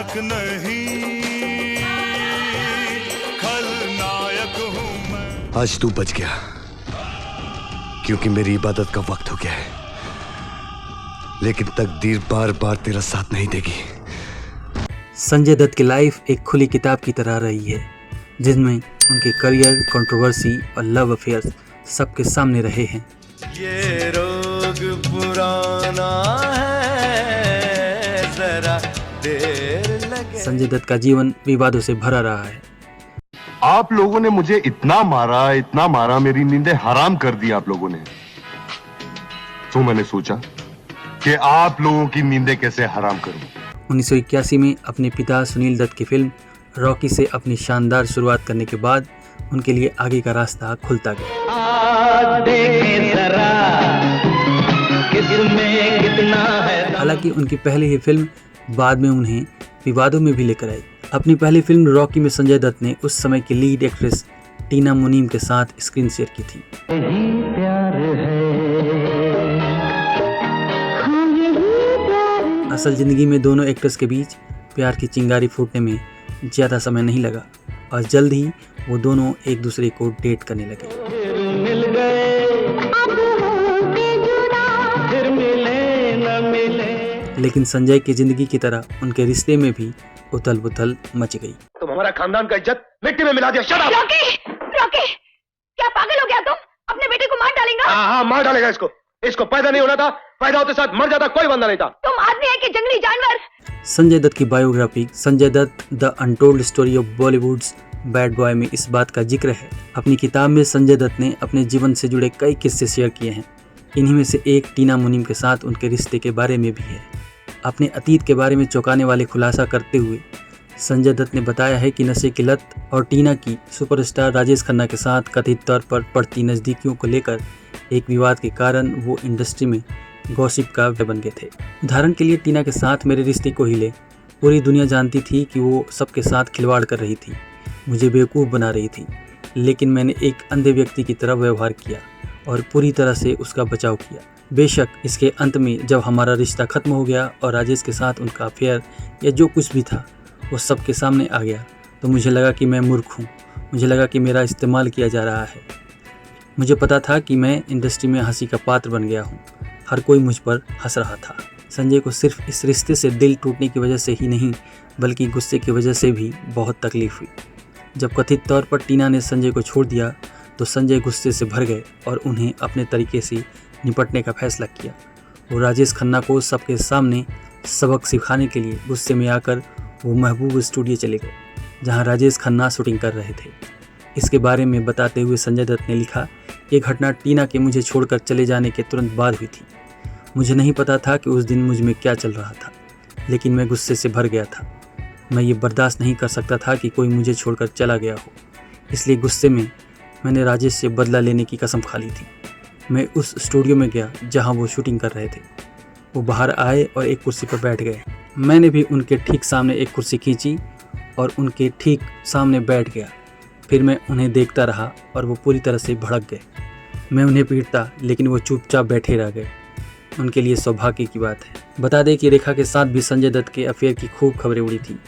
नायक नहीं, खलनायक हूं मैं। आज तू बच गया क्योंकि मेरी इबादत का वक्त हो गया है, लेकिन तकदीर बार बार तेरा साथ नहीं देगी। संजय दत्त की लाइफ एक खुली किताब की तरह रही है, जिसमें उनके करियर, कंट्रोवर्सी और लव अफेयर्स सबके सामने रहे हैं। ये रोग पुराना है, जरा देर लगे। संजय दत्त का जीवन विवादों से भरा रहा है। आप लोगों ने मुझे इतना मारा, मेरी नींदें हराम कर दी आप लोगों ने। तो मैंने सोचा कि आप लोगों की नींदें कैसे हराम करूं। 1981 में अपने पिता सुनील दत्त की फिल्म रॉकी से अपनी शानदार शुरुआत करने के बाद उनके लिए आगे का रास्ता खुलता गया। हालांकि उनकी पहली ही फिल्म बाद में उन्हें विवादों में भी लेकर आई। अपनी पहली फिल्म रॉकी में संजय दत्त ने उस समय की लीड एक्ट्रेस टीना मुनीम के साथ स्क्रीन शेयर की थी। असल जिंदगी में दोनों एक्ट्रेस के बीच प्यार की चिंगारी फूटने में ज़्यादा समय नहीं लगा और जल्द ही वो दोनों एक दूसरे को डेट करने लगे। लेकिन संजय की जिंदगी की तरह उनके रिश्ते में भी उथल पुथल मच गई। तुम हमारा खानदान का इज्जत मिट्टी में मिला दिया। Shut up! रॉकी, क्या पागल हो गया तुम? अपने बेटे को मार डालेंगा? हाँ, मार डालेगा इसको पैदा नहीं होना था, पैदा होते साथ मर जाता, कोई बंदा नहीं था। तुम आदमी है कि जंगली जानवर? संजय दत्त की biography Sanjay Dutt the untold story of Bollywood's bad boy में इस बात का जिक्र है। अपनी किताब में संजय दत्त ने अपने जीवन से जुड़े कई किस्से शेयर किए हैं। इन्हीं में से एक टीना मुनीम के साथ उनके रिश्ते के बारे में भी है। अपने अतीत के बारे में चौंकाने वाले खुलासा करते हुए संजय दत्त ने बताया है कि नशे की लत और टीना की सुपरस्टार राजेश खन्ना के साथ कथित तौर पर बढ़ती नज़दीकियों को लेकर एक विवाद के कारण वो इंडस्ट्री में गॉसिप का बन गए थे। उदाहरण के लिए टीना के साथ मेरे रिश्ते को हिले पूरी दुनिया जानती थी कि वो सबके साथ खिलवाड़ कर रही थी, मुझे बेवकूफ़ बना रही थी, लेकिन मैंने एक अंधे व्यक्ति की तरह व्यवहार किया और पूरी तरह से उसका बचाव किया। बेशक इसके अंत में जब हमारा रिश्ता ख़त्म हो गया और राजेश के साथ उनका अफेयर या जो कुछ भी था वो सबके सामने आ गया, तो मुझे लगा कि मैं मूर्ख हूँ। मुझे लगा कि मेरा इस्तेमाल किया जा रहा है। मुझे पता था कि मैं इंडस्ट्री में हंसी का पात्र बन गया हूँ। हर कोई मुझ पर हंस रहा था। संजय को सिर्फ इस रिश्ते से दिल टूटने की वजह से ही नहीं, बल्कि गुस्से की वजह से भी बहुत तकलीफ हुई। जब कथित तौर पर टीना ने संजय को छोड़ दिया तो संजय गुस्से से भर गए और उन्हें अपने तरीके से निपटने का फैसला किया। वो राजेश खन्ना को सबके सामने सबक सिखाने के लिए गुस्से में आकर वो महबूब स्टूडियो चले गए, जहां राजेश खन्ना शूटिंग कर रहे थे। इसके बारे में बताते हुए संजय दत्त ने लिखा, ये घटना टीना के मुझे छोड़कर चले जाने के तुरंत बाद हुई थी। मुझे नहीं पता था कि उस दिन मुझ में क्या चल रहा था, लेकिन मैं गुस्से से भर गया था। मैं ये बर्दाश्त नहीं कर सकता था कि कोई मुझे छोड़कर चला गया हो, इसलिए गुस्से में मैंने राजेश से बदला लेने की कसम खा ली थी। मैं उस स्टूडियो में गया जहां वो शूटिंग कर रहे थे। वो बाहर आए और एक कुर्सी पर बैठ गए। मैंने भी उनके ठीक सामने एक कुर्सी खींची और उनके ठीक सामने बैठ गया। फिर मैं उन्हें देखता रहा और वो पूरी तरह से भड़क गए। मैं उन्हें पीटता, लेकिन वो चुपचाप बैठे रह गए। उनके लिए सौभाग्य की बात है। बता दें कि रेखा के साथ भी संजय दत्त के अफेयर की खूब खबरें उड़ी थी।